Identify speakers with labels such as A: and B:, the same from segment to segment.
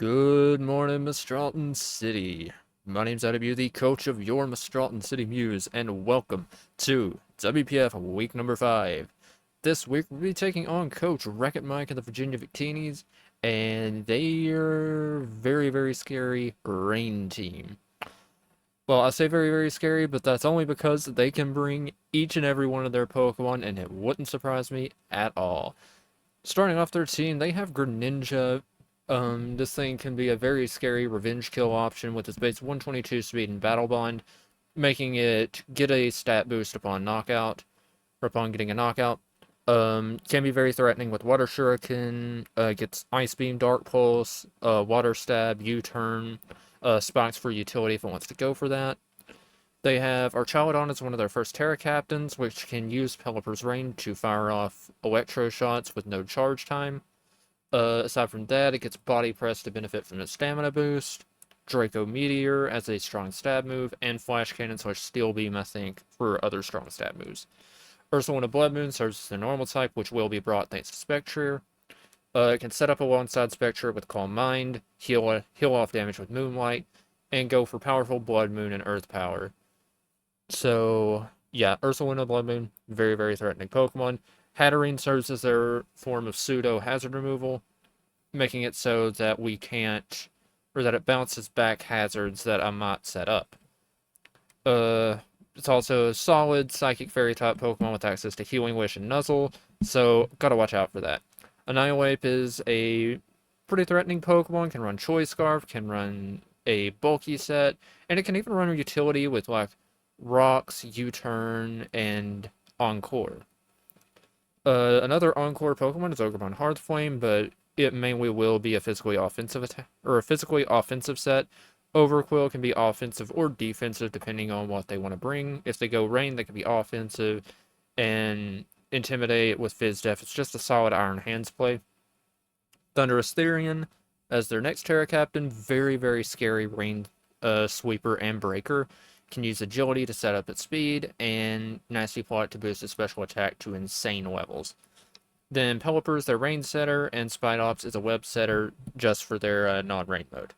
A: Good morning, Mistralton City. My name's adamew, the coach of your Mistralton City Mews, and welcome to WPF week number 5. This week we'll be taking on Coach WreckItMike and the Virginia Victinis, and they are very, very scary rain team. Well, I say very, very scary, but that's only because they can bring each and every one of their Pokemon, and it wouldn't surprise me at all. Starting off their team, they have Greninja. This thing can be a very scary revenge kill option with its base 122 speed and battle bond, making it get a stat boost upon knockout, or upon getting a knockout. Can be very threatening with Water Shuriken, gets Ice Beam, Dark Pulse, Water Stab, U-Turn, Spikes for utility if it wants to go for that. They have Archaludon as one of their first Terra Captains, which can use Pelipper's Rain to fire off Electro shots with no charge time. Aside from that, it gets Body Press to benefit from its stamina boost, Draco Meteor as a strong stab move, and Flash Cannon / Steel Beam, I think, for other strong stab moves. Ursaluna Blood Moon serves as the normal type, which will be brought thanks to Spectre. It can set up alongside Spectre with Calm Mind, heal off damage with Moonlight, and go for powerful Blood Moon and Earth Power. So, yeah, Ursaluna Blood Moon, very, very threatening Pokemon. Hatterene serves as their form of pseudo hazard removal, making it so that we can't, or that it bounces back hazards that I might set up. It's also a solid Psychic Fairy type Pokemon with access to Healing Wish and Nuzzle, so gotta watch out for that. Annihilape is a pretty threatening Pokemon, can run Choice Scarf, can run a bulky set, and it can even run a utility with like Rocks, U-Turn, and Encore. Another Encore Pokemon is Ogremon Hearthflame, but it mainly will be a physically offensive or a physically offensive set. Overquill can be offensive or defensive depending on what they want to bring. If they go Rain, they can be offensive, and Intimidate with Fizz Def. It's just a solid Iron Hands play. Thunderous Therian as their next Terra Captain, very, very scary Rain Sweeper and Breaker. Can use Agility to set up its speed, and Nasty Plot to boost its special attack to insane levels. Then Pelipper is their Rain Setter, and Spidops is a Web Setter just for their non-rain mode.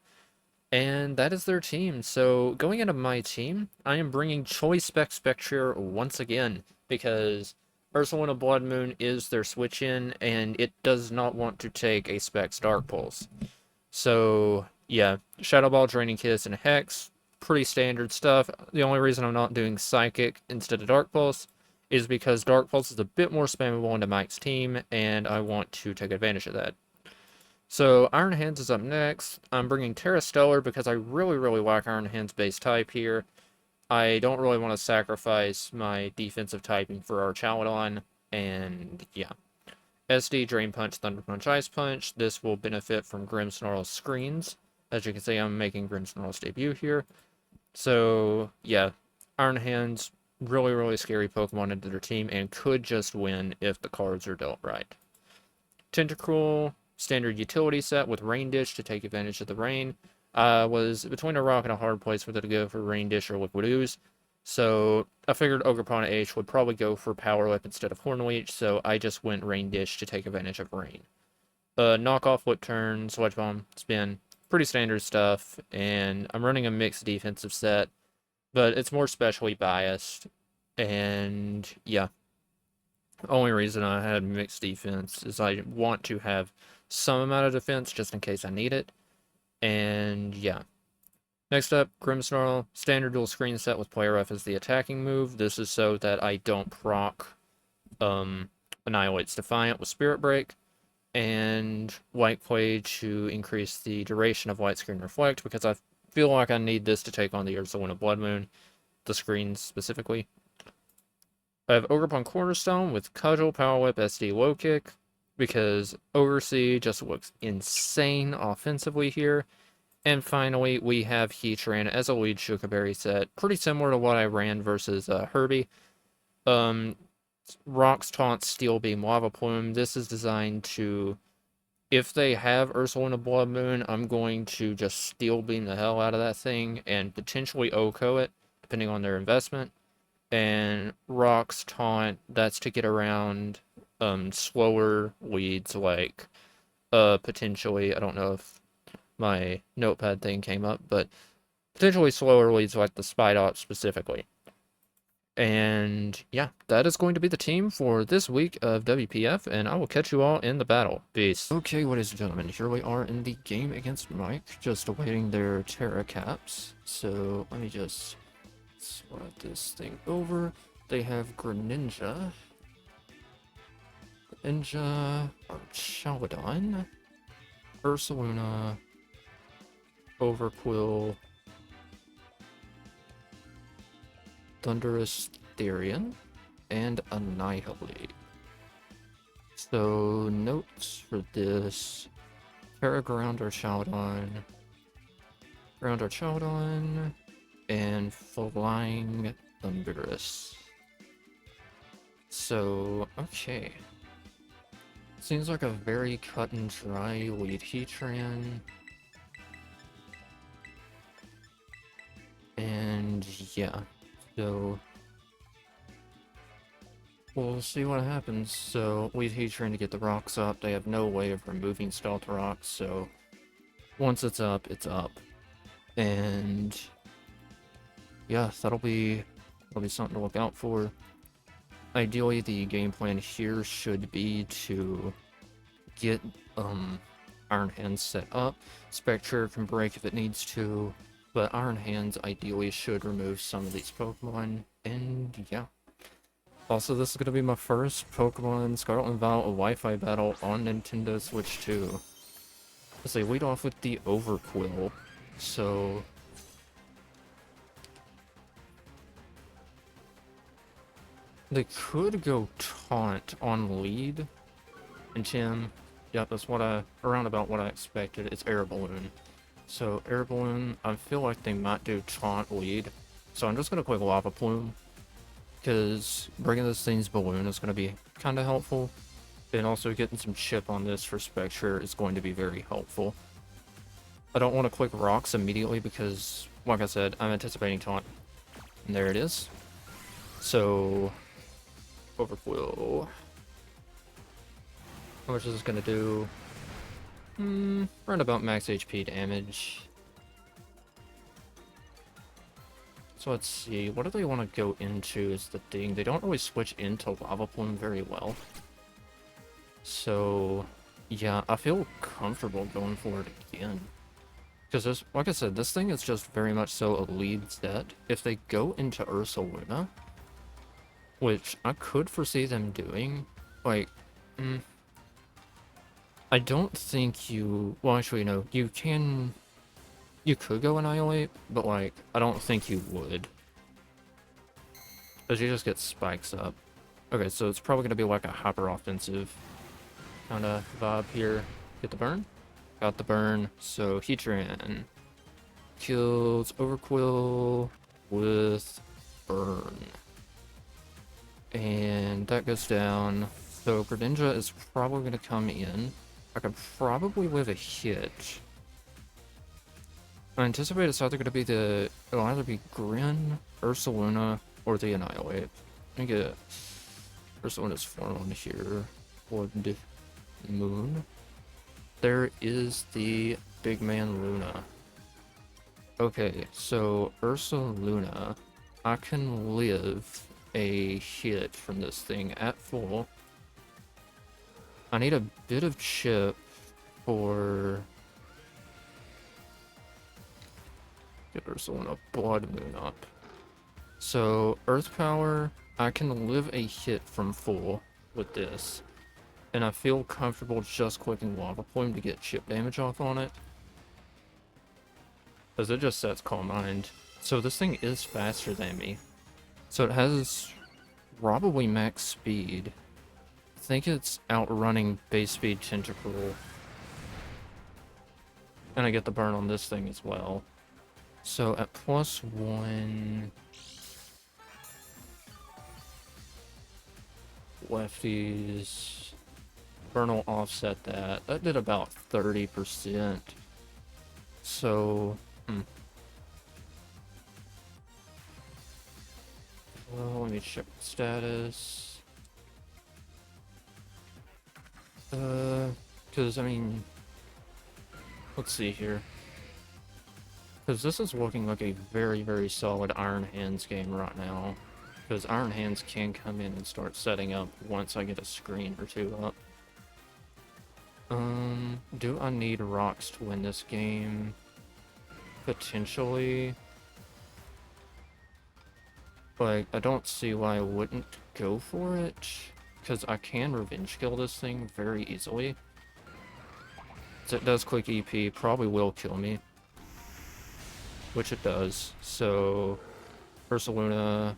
A: And that is their team. So going into my team, I am bringing Choice Spec Spectre once again, because Ursaluna Blood Moon is their switch-in, and it does not want to take a Specs Dark Pulse. So, yeah, Shadow Ball, Draining Kiss, and Hex, pretty standard stuff. The only reason I'm not doing Psychic instead of Dark Pulse is because Dark Pulse is a bit more spammable into Mike's team, and I want to take advantage of that. So Iron Hands is up next. I'm bringing Terra Stellar because I really, really like Iron Hands base type here. I don't really want to sacrifice my defensive typing for Archaludon, and yeah. SD, Drain Punch, Thunder Punch, Ice Punch. This will benefit from Grimmsnarl's screens. As you can see, I'm making Grimmsnarl's debut here. So, yeah, Iron Hands, really, really scary Pokemon into their team, and could just win if the cards are dealt right. Tentacruel, standard utility set with Rain Dish to take advantage of the rain. Was between a rock and a hard place whether to go for Rain Dish or Liquid Ooze. So I figured Ogerpon H would probably go for Power Whip instead of Horn Leech, so I just went Rain Dish to take advantage of rain. Knockoff, Whip Turn, Sludge Bomb, Spin, pretty standard stuff, and I'm running a mixed defensive set, but it's more specially biased, and yeah. Only reason I had mixed defense is I want to have some amount of defense just in case I need it, and yeah. Next up, Grimmsnarl, standard dual screen set with Player F as the attacking move. This is so that I don't proc Annihilate's Defiant with Spirit Break, and White Play to increase the duration of White Screen Reflect, because I feel like I need this to take on the Ursaluna Blood Moon, the screens specifically. I have Ogerpon Cornerstone with Cudgel, Power Whip, SD, Low Kick, because Oversea just looks insane offensively here. And finally, we have Heatran as a lead Shukaberry set, pretty similar to what I ran versus Herbie. Rocks, Taunt, Steel Beam, Lava Plume. This is designed to, if they have Ursaluna Blood Moon, I'm going to just Steel Beam the hell out of that thing and potentially OHKO it, depending on their investment. And Rocks, Taunt, that's to get around slower leads like potentially, I don't know if my notepad thing came up, but potentially slower leads like the Spydot specifically. And yeah, that is going to be the team for this week of WPF, and I will catch you all in the battle. Peace. Okay, ladies and gentlemen, here we are in the game against Mike, just awaiting their Terra caps. So let me just swap this thing over. They have Greninja, Charchaudon, Ursaluna, Overquill, Thunderous Therian, and Annihilate. So, notes for this: Terra Ground our Charchaudon, and Flying Thunderous. So, okay. Seems like a very cut and dry lead Heatran. And yeah, so we'll see what happens. So lead Heatran to get the rocks up. They have no way of removing Stealth Rocks, so once it's up, it's up. And yeah, that'll be something to look out for. Ideally, the game plan here should be to get Iron Hands set up. Spectre can break if it needs to, but Iron Hands ideally should remove some of these Pokemon, and yeah. Also, this is going to be my first Pokemon Scarlet and Violet Wi-Fi battle on Nintendo Switch 2. Let's see, lead off with the Overquill. So they could go Taunt on lead. And Tim, yep, that's around about what I expected. It's Air Balloon. So Air Balloon, I feel like they might do Taunt lead. So I'm just gonna click Lava Plume, because bringing this thing's balloon is gonna be kind of helpful. And also getting some chip on this for Spectre is going to be very helpful. I don't want to click Rocks immediately because, like I said, I'm anticipating Taunt. And there it is. So Overquill. How much is this gonna do? Around about max HP damage. So let's see, what do they want to go into is the thing. They don't really switch into Lava Plume very well. So yeah, I feel comfortable going for it again. Because like I said, this thing is just very much so a lead set. If they go into Ursaluna, which I could foresee them doing, like, I don't think you... Well, actually, no. You could go Annihilate, but, like, I don't think you would. Because you just get spikes up. Okay, so it's probably going to be, like, a hyper-offensive kind of vibe here. Get the burn? Got the burn. So, Heatran kills Overquill with burn. And that goes down. So, Greninja is probably going to come in. I could probably live a hit. I anticipate it's either going to be it'll either be Grin, Ursaluna, or the Annihilate. Let me get Ursaluna's form on here. Wood Moon. There is the big man Luna. Okay, so Ursaluna, I can live a hit from this thing at full. I need a bit of chip for... Get Ursaluna Blood Moon up. So, Earth Power, I can live a hit from full with this. And I feel comfortable just clicking Lava Plume to get chip damage off on it. Because it just sets Calm Mind. So this thing is faster than me. So it has probably max speed. I think it's outrunning base speed Tentacruel. And I get the burn on this thing as well. So at +1... Lefties... Burn will offset that. That did about 30%. So... Well, let me check the status. Because, I mean... Let's see here. Because this is looking like a very, very solid Iron Hands game right now. Because Iron Hands can come in and start setting up once I get a screen or two up. Do I need rocks to win this game? Potentially. Like, I don't see why I wouldn't go for it. Because I can revenge kill this thing very easily. So it does quick EP, probably will kill me. Which it does. So, Ursaluna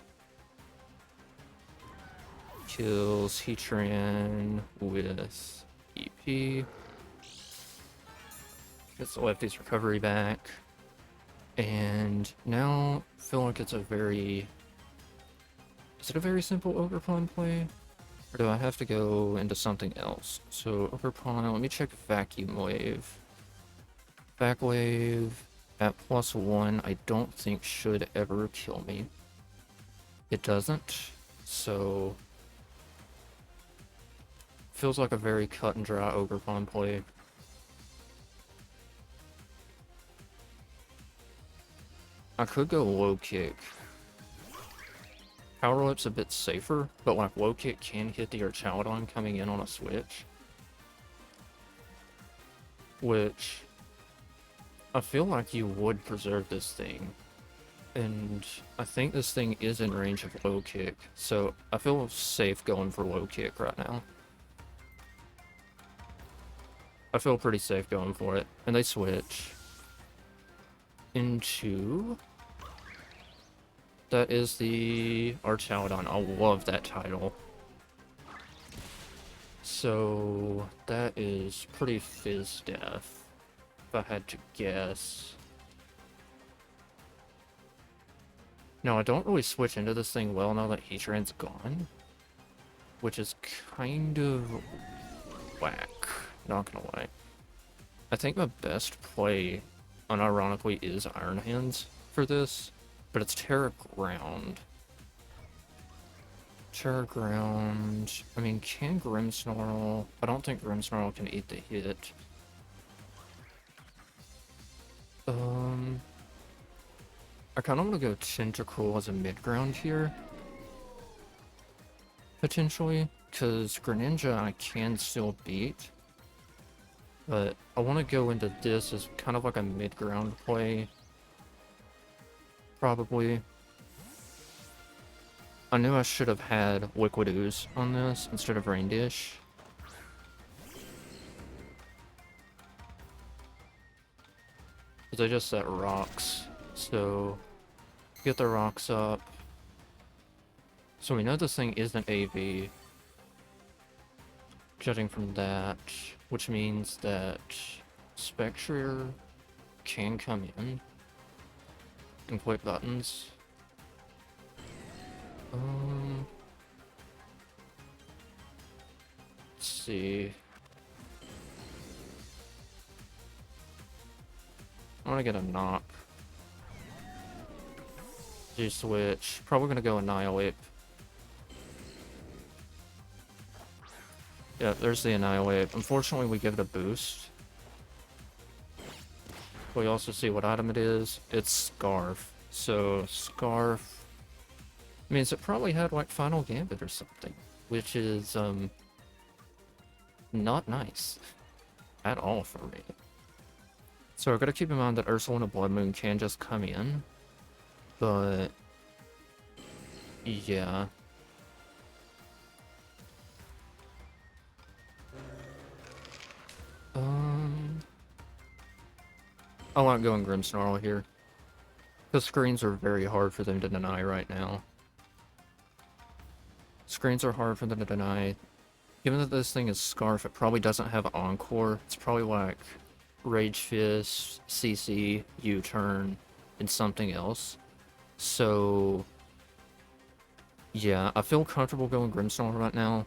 A: kills Heatran with EP. Gets the lefty's recovery back. And now, I feel like it's a very... Is it a very simple Ogre Pawn play? Or do I have to go into something else? So, Ogre Pawn, let me check Vacuum Wave. Vac Wave at +1, I don't think should ever kill me. It doesn't, so... Feels like a very cut and dry Ogre Pawn play. I could go low kick. Power Whip's a bit safer, but like low kick can hit the Archaludon coming in on a switch. Which I feel like you would preserve this thing. And I think this thing is in range of low kick, so I feel safe going for low kick right now. I feel pretty safe going for it. And they switch into... That is the Archaludon. I love that title. So that is pretty fizz death, if I had to guess. No, I don't really switch into this thing well now that Heatran's gone, which is kind of whack, not gonna lie. I think my best play, unironically, is Iron Hands for this, but it's Terra Ground. Terra Ground, I mean, can Grimmsnarl? I don't think Grimmsnarl can eat the hit. I kind of want to go Tentacruel as a mid-ground here. Potentially, because Greninja I can still beat. But I want to go into this as kind of like a mid-ground play. Probably. I knew I should have had Liquid Ooze on this instead of Rain Dish. Because I just set rocks, so get the rocks up. So we know this thing isn't AV, judging from that, which means that Spectre can come in and click buttons. Let's see. I want to get a knock. G-switch. Probably going to go Annihilate. Yeah, there's the Annihilate. Unfortunately, we give it a boost. We also see what item it is. It's Scarf. So, Scarf means it probably had, like, Final Gambit or something. Which is, not nice. At all for me. So I've got to keep in mind that Ursaluna Blood Moon can just come in. But... yeah. I like going Grimmsnarl here. The screens are very hard for them to deny right now. Screens are hard for them to deny. Given that this thing is Scarf, it probably doesn't have Encore. It's probably like Rage Fist, CC, U-turn, and something else. So, yeah, I feel comfortable going Grimmsnarl right now.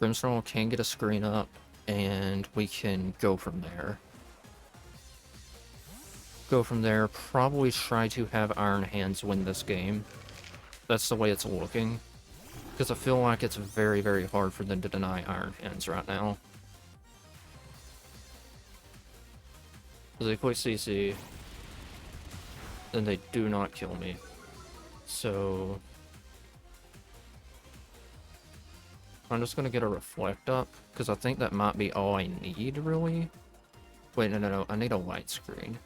A: Grimmsnarl can get a screen up, and we can go from there. Probably try to have Iron Hands win this game. That's the way it's looking. Because I feel like it's very, very hard for them to deny Iron Hands right now. They quick CC, then they do not kill me. So I'm just gonna get a reflect up, because I think that might be all I need, really. Wait, no, I need a white screen.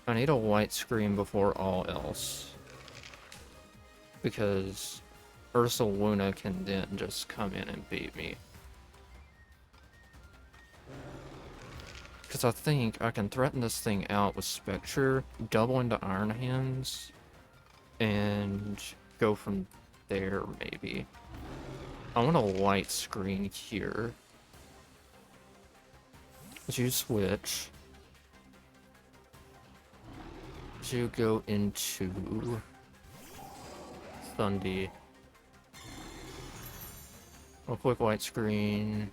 A: I need a white screen before all else. Because Luna can then just come in and beat me. Because I think I can threaten this thing out with Spectre, double into Iron Hands, and go from there, maybe. I want a white screen here. You switch. You go into Thundy. A quick white screen.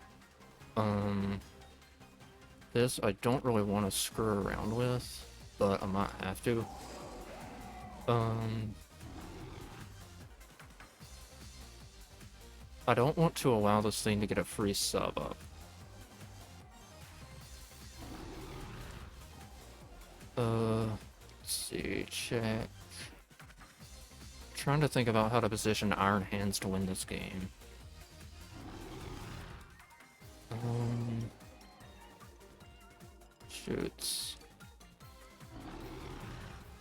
A: This I don't really want to screw around with, but I might have to. I don't want to allow this thing to get a free sub up. Let's see, check. Trying to think about how to position Iron Hands to win this game. Shoots.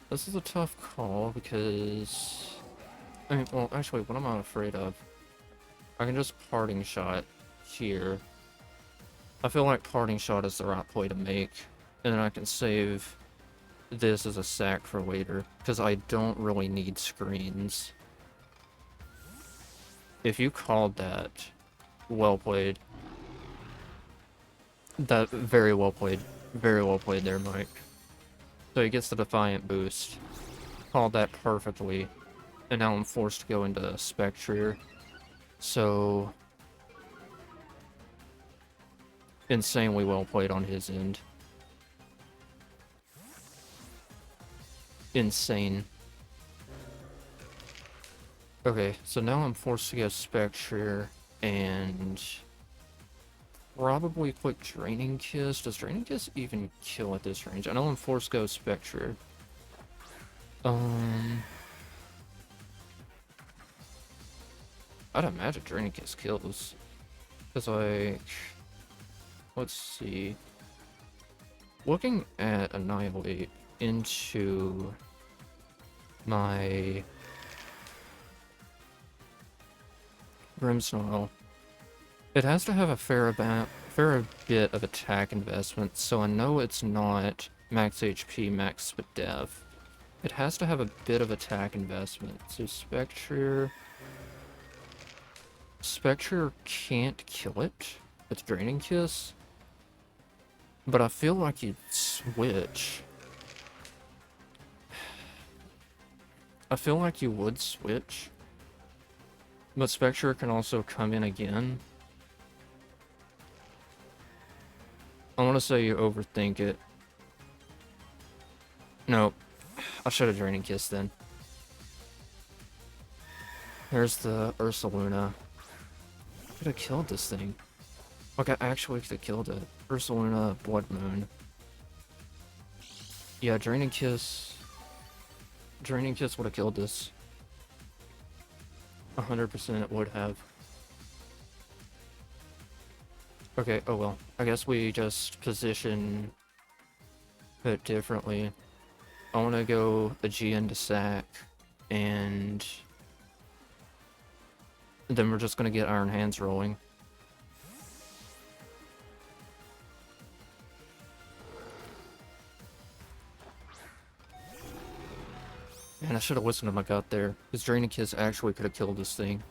A: This is a tough call because... I mean, well, actually, what am I afraid of? I can just Parting Shot here. I feel like Parting Shot is the right play to make. And then I can save this as a sack for later, because I don't really need screens. If you called that, well played. That, very well played. Very well played there, Mike. So he gets the Defiant boost. Called that perfectly. And now I'm forced to go into Spectre. So... insanely well played on his end. Insane. Okay, so now I'm forced to go Spectre and... probably quick Draining Kiss. Does Draining Kiss even kill at this range? I know I'm forced to go Spectre. I'd imagine Draining Kiss kills. Because, like... let's see. Looking at Annihilate into my Grimmsnarl, it has to have a fair bit of attack investment, so I know it's not max HP, max dev. It has to have a bit of attack investment. So Spectre can't kill it with Draining Kiss, but I feel like you'd switch. I feel like you would switch, but Spectre can also come in again. I want to say you overthink it. No, I should have Draining Kiss then. There's the Luna. Could have killed this thing. Like, I actually could have killed it. Luna, Blood Moon. Yeah, Draining Kiss. Draining Kiss would have killed this. 100% it would have. Okay, oh well. I guess we just position it differently. I want to go Aegean to sack, and then we're just going to get Iron Hands rolling. Man, I should have listened to my gut there, because Draining Kiss actually could have killed this thing.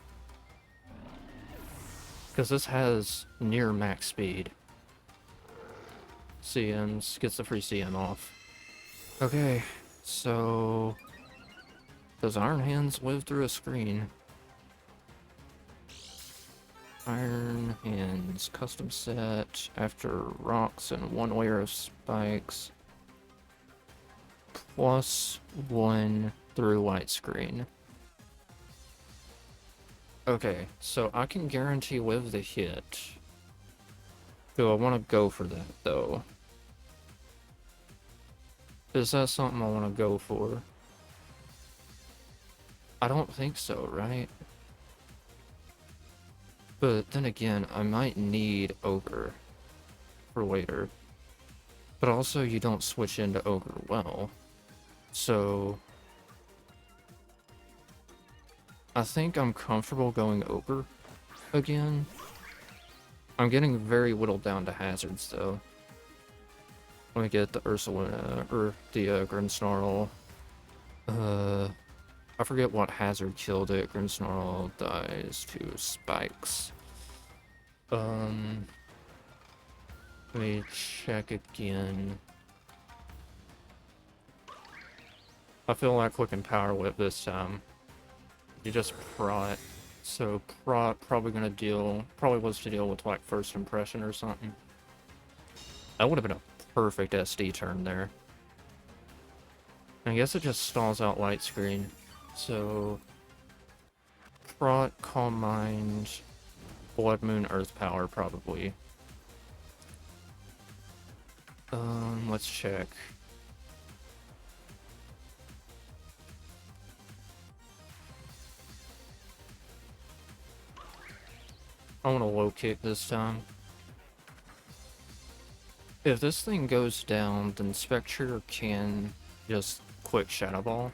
A: Because this has near max speed. CMs, gets the free CM off. Okay, so... does Iron Hands live through a screen? Iron Hands, custom set, after rocks and one layer of spikes. +1 through white screen. Okay, so I can guarantee live the hit. Do I want to go for that, though? Is that something I want to go for? I don't think so, right? But then again, I might need Ogre for later. But also, you don't switch into Ogre well. So... I think I'm comfortable going Ogre again. I'm getting very whittled down to hazards, though. Let me get the Ursulina, or the Grimmsnarl. I forget what hazard killed it. Grimmsnarl dies to spikes. Let me check again. I feel like clicking Power Whip this time. You just prot. So prot probably gonna deal, probably was to deal with like first impression or something. That would have been a perfect SD turn there. I guess it just stalls out light screen. So prot, Calm Mind, Blood Moon, Earth Power probably. Let's check. I want to low kick this time. If this thing goes down, then Spectre can just quick Shadow Ball.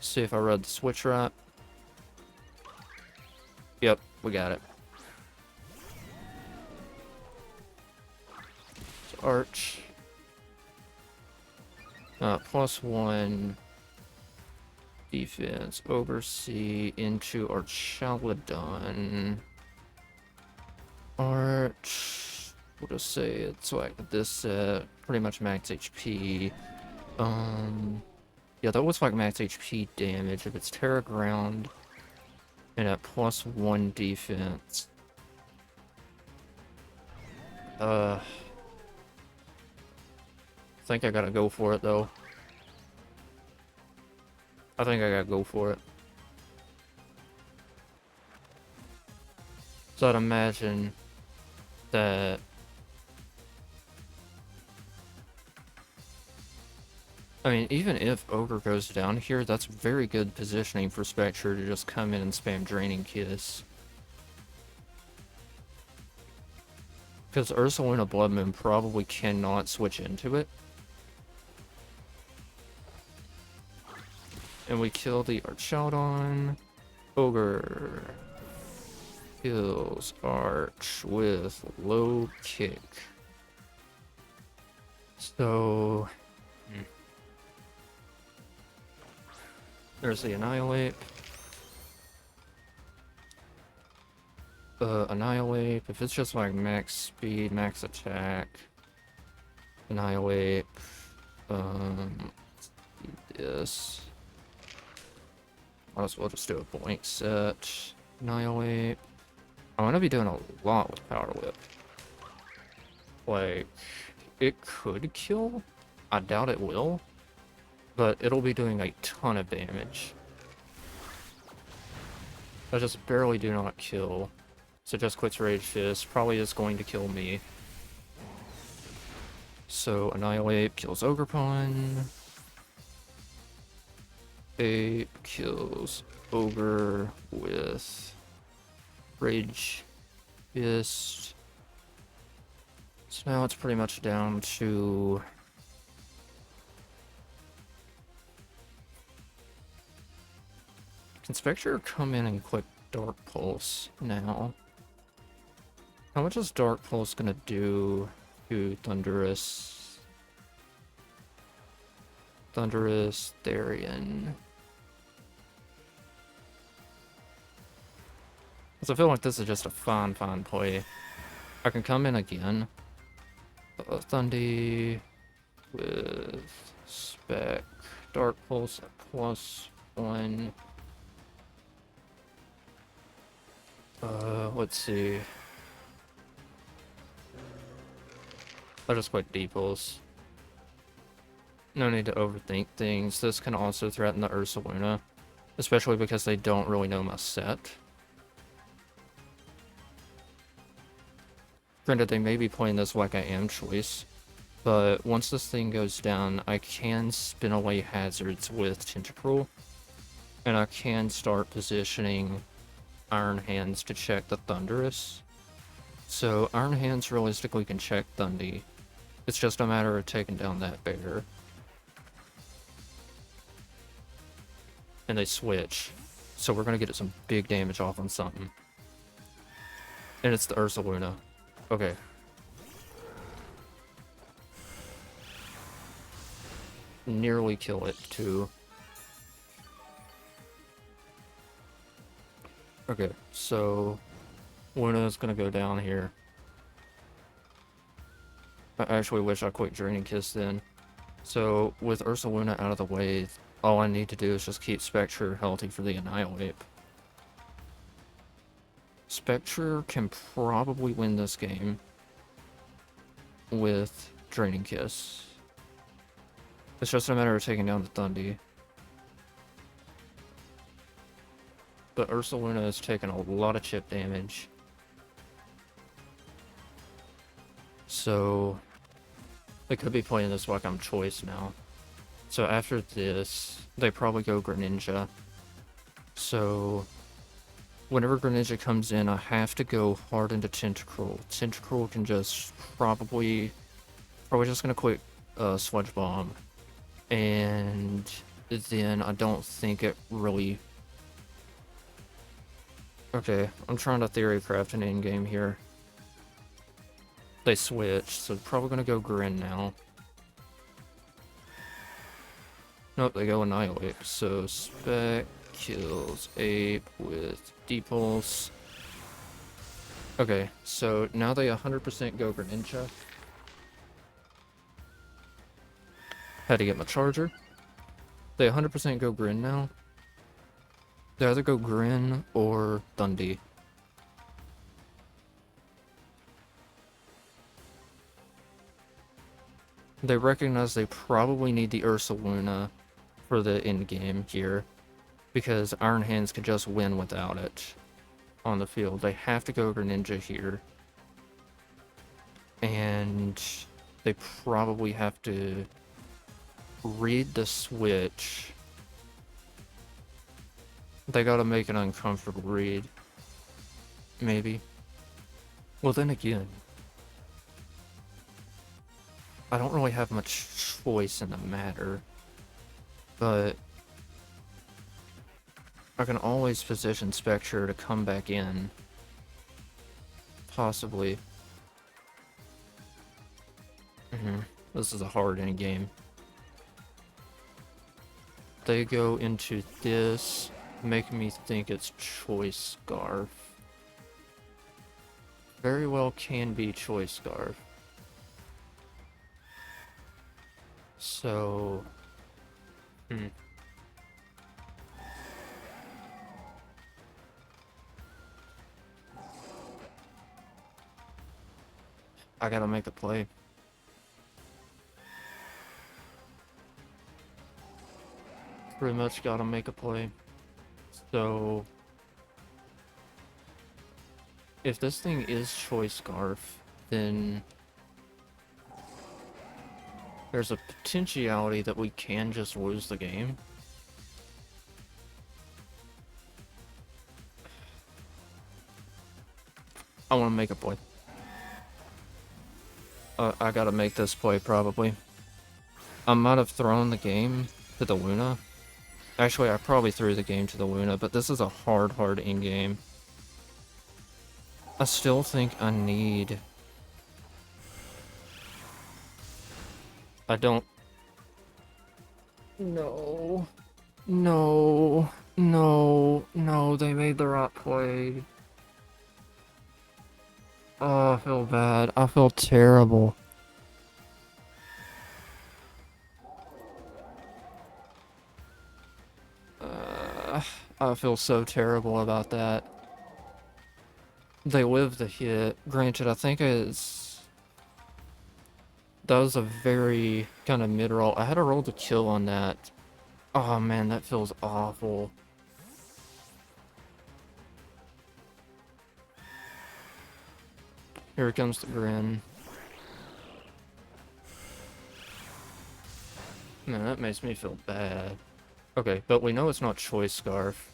A: See if I read the switch right. Yep, we got it. So Arch. +1 defense. Oversee into Archaludon. Arch. We'll just say it's like this pretty much max HP. Yeah, that was like max HP damage. If it's Terra Ground and at +1 defense. I think I gotta go for it though. I think I gotta go for it. So I'd imagine that I mean, even if Ogre goes down here, that's very good positioning for Spectre to just come in and spam Draining Kiss. Because Ursulina Blood Moon probably cannot switch into it. And we kill the Archaludon. Ogre kills Arch with low kick. So... There's the Annihilate. Annihilate. If it's just like max speed, max attack. Annihilate. This. Might as well just do a blank set. Annihilate. I'm gonna be doing a lot with Power Whip. Like, it could kill. I doubt it will. But it'll be doing a ton of damage. I just barely do not kill. So just quits Rage Fist. Probably is going to kill me. So Annihilate kills Ogerpon. Ape kills Ogre with Rage Fist. So now it's pretty much down to... Can Spectre come in and click Dark Pulse now? How much is Dark Pulse gonna do to Thundurus? Thundurus, Therian. Because I feel like this is just a fine play. I can come in again. Thundy with Spec. Dark Pulse at +1. Let's see. I'll just quit D-Pulse. No need to overthink things. This can also threaten the Ursulina, especially because they don't really know my set. Granted, they may be playing this like I am choice, But once this thing goes down, I can spin away hazards with Tentacruel, and I can start positioning Iron Hands to check the Thunderous. So Iron Hands realistically can check Thundy. It's just a matter of taking down that bear. And they switch. So we're gonna get some big damage off on something. And it's the Ursaluna. Okay. Nearly kill it, too. Okay, so Luna's gonna go down here. I actually wish I quit Draining Kiss then. So, with Ursaluna out of the way, all I need to do is just keep Spectre healthy for the Annihilate. Spectre can probably win this game with Draining Kiss. It's just a matter of taking down the Thundy. But Ursaluna is taking a lot of chip damage. So, they could be playing this like I'm Choice now. So after this, they probably go Greninja. So, whenever Greninja comes in, I have to go hard into Tentacruel. Tentacruel can just probably just gonna quit Sludge Bomb. And then I don't think it really... Okay, I'm trying to Theory Craft an endgame here. They switch, so probably gonna go Grin now. Nope, they go Annihilate. So Spec kills Ape with D-Pulse. Okay, so now they 100% go Greninja. Had to get my charger. They 100% go Grin now. They either go Grin or Thundy. They recognize they probably need the Ursaluna for the end game here, because Iron Hands could just win without it on the field. They have to go Greninja here. And they probably have to read the switch. They gotta make an uncomfortable read. Maybe. Well, then again, I don't really have much choice in the matter, but I can always position Spectre to come back in. Possibly. This is a hard end game. They go into this, making me think it's Choice Scarf. Very well can be Choice Scarf. So... I gotta make a play. Pretty much gotta make a play. So... if this thing is Choice Scarf, then... there's a potentiality that we can just lose the game. I want to make a play. I gotta make this play, probably. I might have thrown the game to the Luna. Actually, I probably threw the game to the Luna, but this is a hard in-game. I still think I need... I don't... No. No. No. No, they made the right play. Oh, I feel bad. I feel terrible. I feel so terrible about that. They lived the hit. Granted, I think it's... that was a very kind of mid-roll. I had a roll to kill on that. Oh man, that feels awful. Here comes the Grin. Man, that makes me feel bad. Okay, but we know it's not Choice Scarf.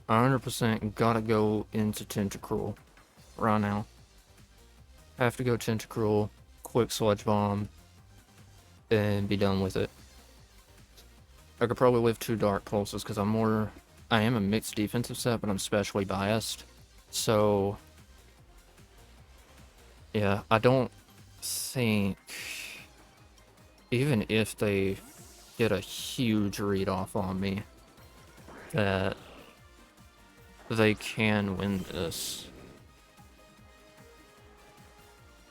A: 100% gotta go into Tentacruel right now. Have to go Tentacruel, quick Sludge Bomb, and be done with it. I could probably live 2 Dark Pulses because I am a mixed defensive set, but I'm specially biased. So, yeah, I don't think, even if they get a huge read off on me, that they can win this.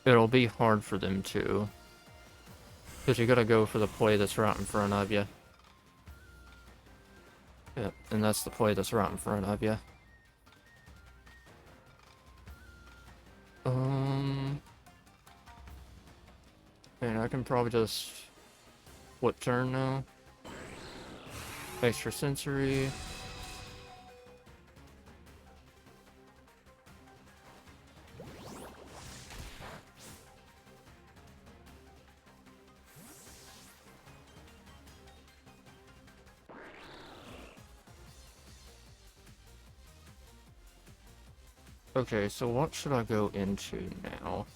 A: It'll be hard for them to, because you gotta go for the play that's right in front of you. Yep, and that's the play that's right in front of you. And I can probably just flip turn now. Extra sensory. Okay, so what should I go into now?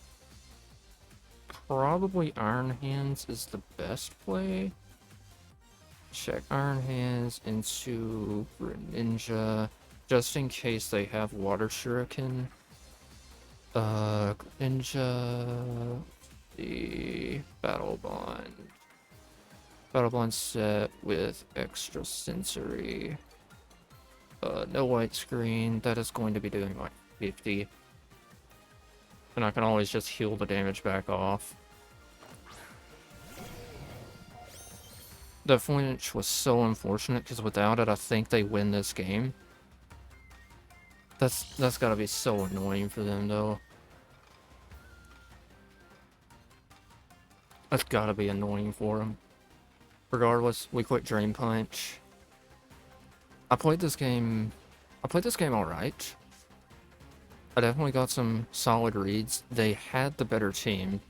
A: Probably Iron Hands is the best play. Check Iron Hands into Ninja, just in case they have Water Shuriken. Ninja, the Battle Bond. Battle Bond set with extra sensory. No white screen. That is going to be doing like 50. And I can always just heal the damage back off. The flinch was so unfortunate because without it, I think they win this game. That's gotta be so annoying for them, though. That's gotta be annoying for them. Regardless, we quit Dream Punch. I played this game alright. I definitely got some solid reads. They had the better team.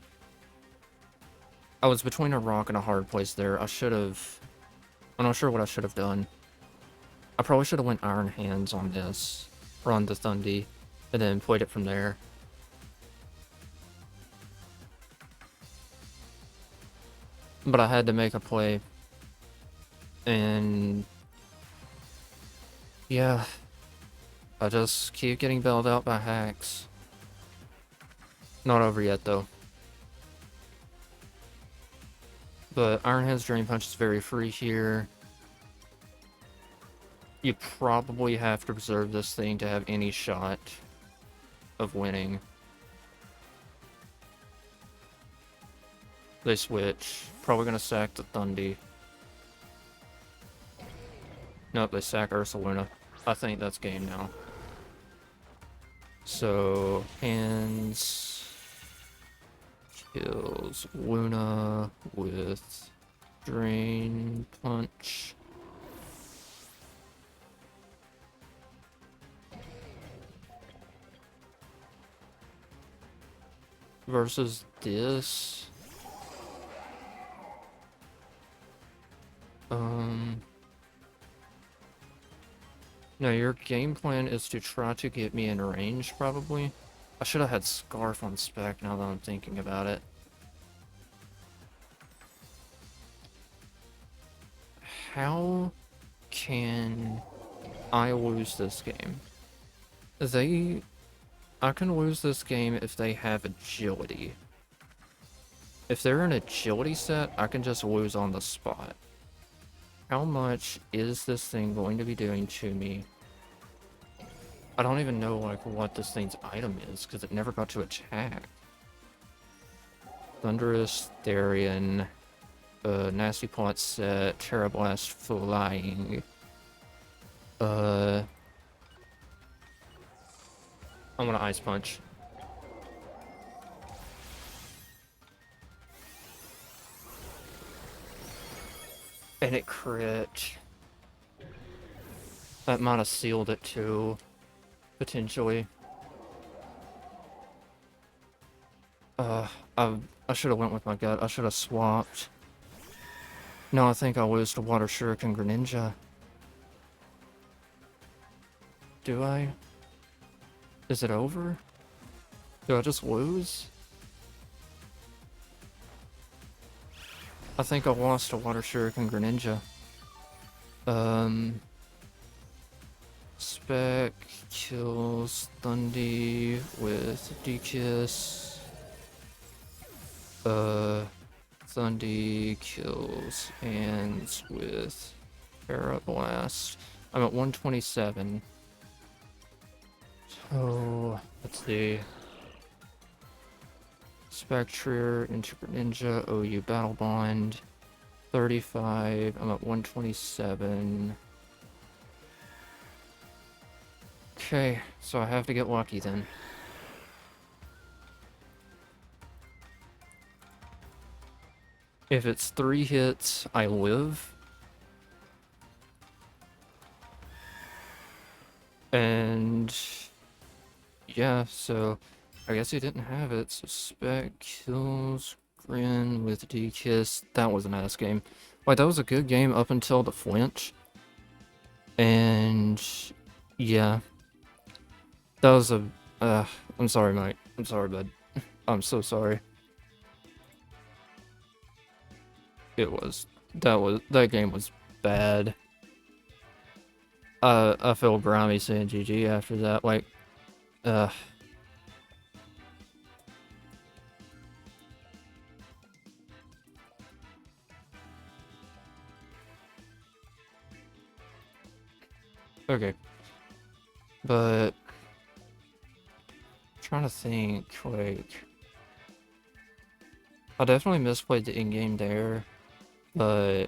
A: I was between a rock and a hard place there. I'm not sure what I should have done. I probably should have went Iron Hands on this, or on the Thundy, and then played it from there. But I had to make a play. And yeah, I just keep getting bailed out by hacks. Not over yet, though. But Iron Hands Drain Punch is very free here. You probably have to preserve this thing to have any shot of winning. They switch. Probably gonna sack the Thundy. Nope, they sack Ursaluna. I think that's game now. So, Hands kills Luna with Drain Punch. Versus this. No, your game plan is to try to get me in range, probably. I should have had Scarf on spec now that I'm thinking about it. How can I lose this game? I can lose this game if they have agility. If they're an agility set, I can just lose on the spot. How much is this thing going to be doing to me? I don't even know like what this thing's item is because it never got to attack. Thunderous, Therian, Nasty Plot set, Terrablast Flying. I'm gonna Ice Punch. And it crit. That might have sealed it too, potentially.
B: I should have went with my gut. I should have swapped. No, I think I lose to Water Shuriken Greninja. Do I? Is it over? Do I just lose? I think I lost to Water Shuriken Greninja. Spec kills Thundy with D-Kiss. Thundy kills Hands with Parablast. I'm at 127. So, let's see. Spectre into Greninja, OU Battle Bond. 35. I'm at 127. Okay, so I have to get lucky then. If it's 3 hits, I live. And yeah, so I guess he didn't have it. So Spec kills Grin with D-Kiss. That was an ass game. Wait, that was a good game up until the flinch. And yeah. That was a I'm sorry, Mike. I'm sorry, bud. I'm so sorry. That game was bad. I feel grimy saying GG after that. Like, okay. But I'm trying to think, like, I definitely misplayed the in-game there, but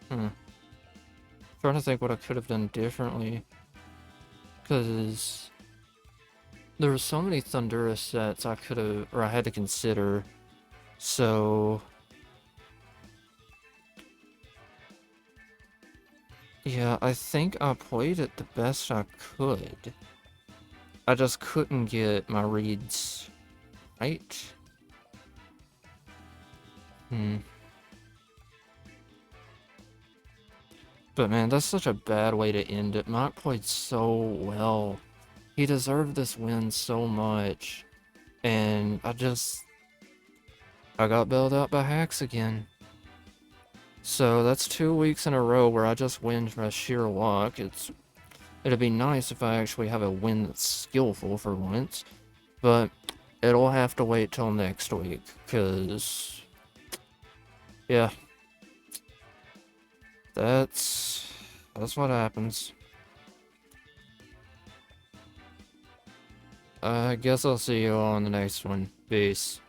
B: trying to think what I could have done differently, because there were so many Thundurus sets I had to consider, so yeah, I think I played it the best I could. I just couldn't get my reads right. But man, that's such a bad way to end it. Mike played so well. He deserved this win so much. And I got bailed out by hacks again. So that's 2 weeks in a row where I just win by sheer luck. It'd be nice if I actually have a win that's skillful for once. But it'll have to wait till next week, because yeah. That's what happens. I guess I'll see you all on the next one. Peace.